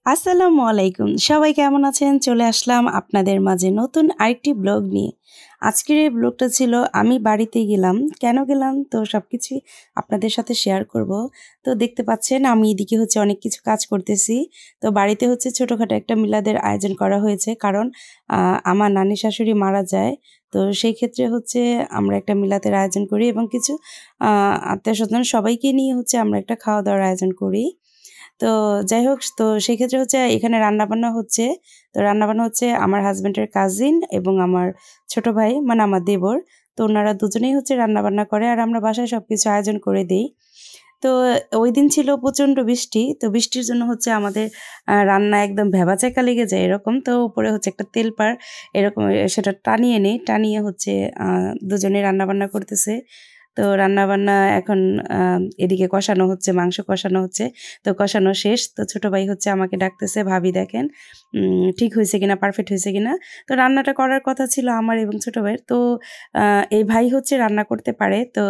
আসসালামু আলাইকুম। সবাই কেমন আছেন? চলে আসলাম আপনাদের মাঝে নতুন আরেকটি ব্লগ নিয়ে। আজকের এই ব্লগটা ছিল আমি বাড়িতে গেলাম। কেন গেলাম তো সবকিছুই আপনাদের সাথে শেয়ার করব। তো দেখতে পাচ্ছেন আমি এদিকে হচ্ছে অনেক কিছু কাজ করতেছি। তো বাড়িতে হচ্ছে ছোটখাটো একটা মিলাদের আয়োজন করা হয়েছে। কারণ আমার নানি শাশুড়ি মারা যায়। তো সেই ক্ষেত্রে হচ্ছে আমরা একটা মিলাদের আয়োজন করি এবং কিছু আ আত্মীয়স্বজন সবাইকে নিয়ে হচ্ছে আমরা একটা খাওয়া-দাওয়ার আয়োজন করি। তো যাই হোক তো সেক্ষেত্রে হচ্ছে এখানে রান্নাবান্না হচ্ছে। তো রান্নাবান্না হচ্ছে আমার হাসব্যান্ডের কাজিন এবং আমার ছোট ভাই মানে আমার দেবর। তো ওনারা দুজনেই হচ্ছে রান্নাবান্না করে আর আমরা বাসায় সবকিছু আয়োজন করে দেই। তো ওইদিন ছিল প্রচণ্ড বৃষ্টি। তো বৃষ্টির জন্য হচ্ছে আমাদের রান্না একদম ভ্যাবাচ্যাকা লেগে যায় এরকম। তো উপরে হচ্ছে একটা তেলপাড় এরকম সেটা টানিয়ে নেই। টানিয়ে হচ্ছে দুজনে রান্নাবান্না করতেছে। তো রান্নাবান্না এখন এদিকে কষানো হচ্ছে, মাংস কষানো হচ্ছে। তো কষানো শেষ। তো ছোট ভাই হচ্ছে আমাকে ডাকতেছে, "ভাবি দেখেন ঠিক হইছে কিনা, পারফেক্ট হইছে কিনা?" তো রান্নাটা করার কথা ছিল আমার এবং ছোট ভাইয়ের। তো এই ভাই হচ্ছে রান্না করতে পারে। তো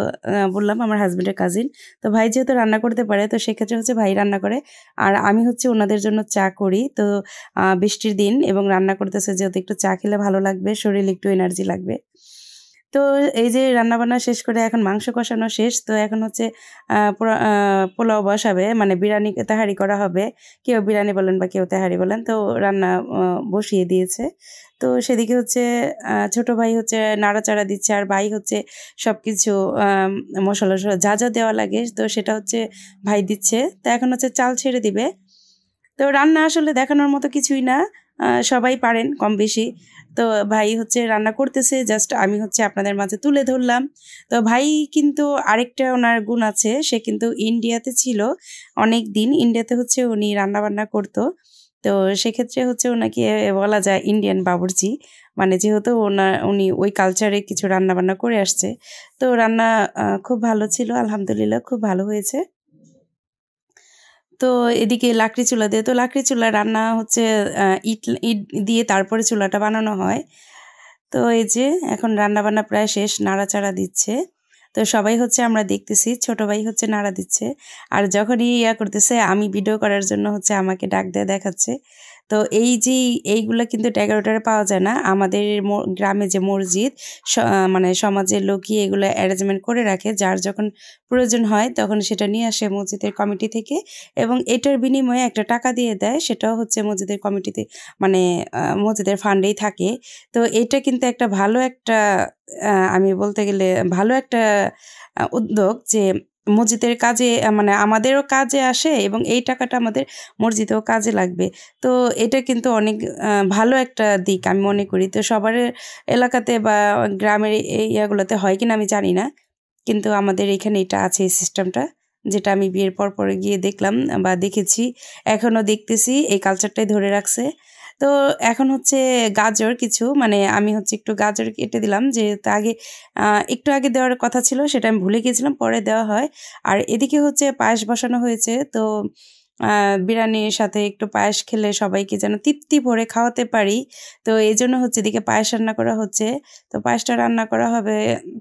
বললাম আমার হাসব্যান্ডের কাজিন। তো ভাই যেহেতু রান্না করতে পারে তো সেক্ষেত্রে হচ্ছে ভাই রান্না করে। আর আমি হচ্ছে ওনাদের জন্য চা করি। তো বৃষ্টির দিন এবং রান্না করতেছে যেহেতু একটু চা খেলে ভালো লাগবে, শরীরে একটু এনার্জি লাগবে। তো এই যে রান্নাবান্না শেষ করে এখন মাংস কষানো শেষ। তো এখন হচ্ছে পোলাও বসাবে মানে বিরিয়ানি তেহারি করা হবে। কেউ বিরিয়ানি বলেন বা কেউ তেহারি বলেন। তো রান্না বসিয়ে দিয়েছে। তো সেদিকে হচ্ছে ছোট ভাই হচ্ছে নাড়াচাড়া দিচ্ছে আর ভাই হচ্ছে সবকিছু মসলা-টসলা যা, যা দেওয়া লাগে তো সেটা হচ্ছে ভাই দিচ্ছে। তো এখন হচ্ছে চাল ছেড়ে দিবে। তো রান্না আসলে দেখানোর মতো কিছুই না। সবাই পারেন কম বেশি। তো ভাই হচ্ছে রান্না করতেছে জাস্ট আমি হচ্ছে আপনাদের মাঝে তুলে ধরলাম। তো ভাই কিন্তু আরেকটা ওনার গুণ আছে সে কিন্তু ইন্ডিয়াতে ছিল অনেকদিন। ইন্ডিয়াতে হচ্ছে উনি রান্নাবান্না করতো। তো সেক্ষেত্রে হচ্ছে ওনাকে বলা যায় ইন্ডিয়ান বাবুর্চি। মানে যেহেতু উনি ওই কালচারে কিছু রান্নাবান্না করে আসছে। তো রান্না খুব ভালো ছিল আলহামদুলিল্লাহ খুব ভালো হয়েছে। তো এদিকে লাকড়ি চুলা দিয়ে তো লাকড়ি চুলায় রান্না হচ্ছে ইট দিয়ে তারপরে চুলাটা বানানো হয়। তো এই যে এখন রান্নাবান্না প্রায় শেষ, নাড়াচাড়া দিচ্ছে। তো সবাই হচ্ছে আমরা দেখতেছি, ছোট ভাই হচ্ছে নাড়া দিচ্ছে। আর যখনই করতেছে আমি ভিডিও করার জন্য হচ্ছে আমাকে ডাক দিয়ে দেখাচ্ছে। তো এই যে এইগুলা কিন্তু ট্যাগরটারে পাওয়া যায় না। আমাদের গ্রামে যে মসজিদ মানে সমাজের লোকই এগুলো অ্যারেঞ্জমেন্ট করে রাখে। যার যখন প্রয়োজন হয় তখন সেটা নিয়ে আসে মসজিদের কমিটি থেকে এবং এটার বিনিময়ে একটা টাকা দিয়ে দেয়। সেটাও হচ্ছে মসজিদের কমিটিতে মানে মসজিদের ফান্ডেই থাকে। তো এটা কিন্তু একটা ভালো একটা আমি বলতে গেলে ভালো একটা উদ্যোগ যে মসজিদের কাজে মানে আমাদেরও কাজে আসে এবং এই টাকাটা আমাদের মসজিদেও কাজে লাগবে। তো এটা কিন্তু অনেক ভালো একটা দিক আমি মনে করি। তো সবার এলাকাতে বা গ্রামের এই ইয়াগুলোতে হয় কিনা আমি জানি না। কিন্তু আমাদের এখানে এটা আছে এই সিস্টেমটা। যেটা আমি বিয়ের পরে গিয়ে দেখলাম বা দেখেছি। এখনো দেখতেছি এই কালচারটাই ধরে রাখছে। তো এখন হচ্ছে গাজর কিছু মানে আমি হচ্ছে একটু গাজর কেটে দিলাম যেহেতু আগে একটু আগে দেওয়ার কথা ছিল সেটা আমি ভুলে গিয়েছিলাম পরে দেওয়া হয়। আর এদিকে হচ্ছে পায়েস বসানো হয়েছে তো বিরিয়ানির সাথে একটু পায়েস খেলে সবাইকে যেন তৃপ্তি ভরে খাওয়াতে পারি। তো এইজন্য হচ্ছে এদিকে পায়েস রান্না করা হচ্ছে। তো পায়েসটা রান্না করা হবে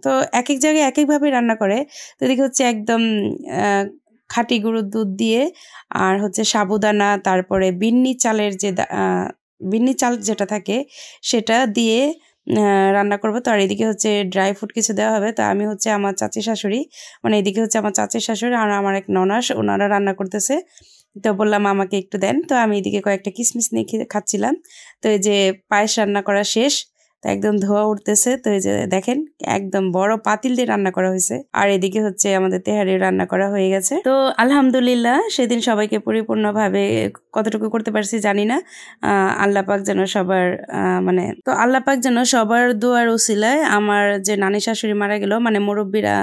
তো একেক জায়গায় একেকভাবে রান্না করে। তো এদিকে হচ্ছে একদম আ খাঁটি গরুর দুধ দিয়ে আর হচ্ছে সাবুদানা তারপরে বিন্নি চালের যে বিন্নি চাল যেটা থাকে সেটা দিয়ে রান্না করব। তো আর এদিকে হচ্ছে ড্রাই ফ্রুট কিছু দেওয়া হবে। তো আমি হচ্ছে আমার চাচী শাশুড়ি মানে এদিকে হচ্ছে আমার চাচীর শাশুড়ি আর আমার এক ননাস ওনারা রান্না করতেছে। তো বললাম আমাকে একটু দেন। তো আমি এদিকে কয়েকটা কিশমিশ নিয়ে খাচ্ছিলাম। তো এই যে পায়েস রান্না করা শেষ। তো একদম ধোঁয়া উঠতেছে। তো এই যে দেখেন একদম বড় পাতিল দিয়ে রান্না করা হয়েছে। আর এদিকে হচ্ছে আমাদের তেহারি রান্না করা হয়ে গেছে। তো আলহামদুলিল্লাহ সেদিন সবাইকে পরিপূর্ণভাবে কতটুকু করতে পারছি জানি না। আল্লাহ পাক যেন সবার মানে তো আল্লাহ পাক যেন সবার দোয়ার উসিলায় আমার যে নানি শাশুড়ি মারা গেল মানে মুরব্বীরা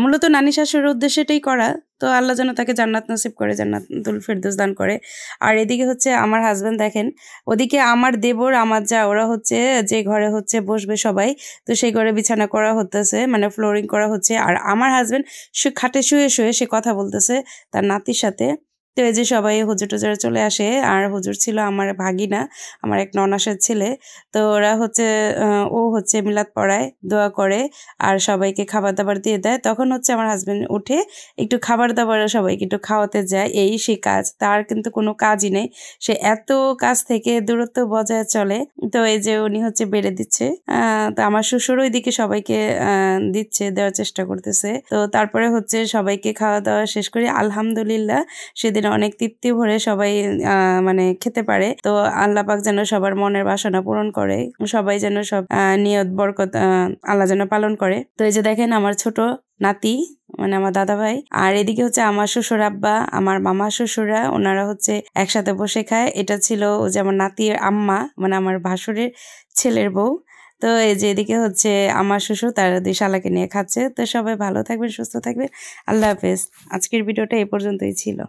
মূলত নানি শাশুড়ির উদ্দেশ্যে এটাই করা। তো আল্লাহ যেন তাকে জান্নাত নসিব করে, জান্নাতুল ফেরদৌস দান করে। আর এদিকে হচ্ছে আমার হাসব্যান্ড দেখেন, ওদিকে আমার দেবর, আমার যা ওরা হচ্ছে যে ঘরে হচ্ছে বসবে সবাই, তো সেই ঘরে বিছানা করা হতেছে মানে ফ্লোরিং করা হচ্ছে। আর আমার হাসব্যান্ড খাটে শুয়ে সে কথা বলতেছে তার নাতির সাথে। তো এই যে সবাই হুজুর টুজুর চলে আসে, আর হুজুর ছিল আমার ভাগিনা, আমার এক ননাসের ছেলে। তো ওরা হচ্ছে ও হচ্ছে মিলাদ পড়ায়, দোয়া করে আর সবাইকে খাবার দাবার দিয়ে দেয়। তখন হচ্ছে আমার হাজবেন্ড উঠে একটু খাবার দাবার সবাইকে একটু খাওয়াতে যায়, এই সে কাজ। তার কিন্তু কোনো কাজই নেই, সে এত কাজ থেকে দূরত্ব বজায় চলে। তো এই যে উনি হচ্ছে বেড়ে দিচ্ছে, তো আমার শ্বশুর ওইদিকে সবাইকে দিচ্ছে, দেওয়ার চেষ্টা করতেছে। তো তারপরে হচ্ছে সবাইকে খাওয়া দাওয়া শেষ করে আলহামদুলিল্লাহ সেদিন অনেক তৃপ্তি ভরে সবাই মানে খেতে পারে। তো আল্লাহ পাক যেন সবার মনের বাসনা পূরণ করে, সবাই যেন সব নিয়ত বরকত আল্লাহ যেন পালন করে। তো এই যে দেখেন আমার ছোট নাতি মানে আমার দাদা ভাই, আর এদিকে হচ্ছে আমার শ্বশুর আব্বা, আমার মামা শ্বশুরা, ওনারা হচ্ছে একসাথে বসে খায়। এটা ছিল যে আমার নাতির আম্মা মানে আমার ভাসুরের ছেলের বউ। তো এই যে এদিকে হচ্ছে আমার শ্বশুর তার দুই শালাকে নিয়ে খাচ্ছে। তো সবাই ভালো থাকবেন, সুস্থ থাকবেন, আল্লাহ হাফেজ। আজকের ভিডিওটা এই পর্যন্তই ছিল।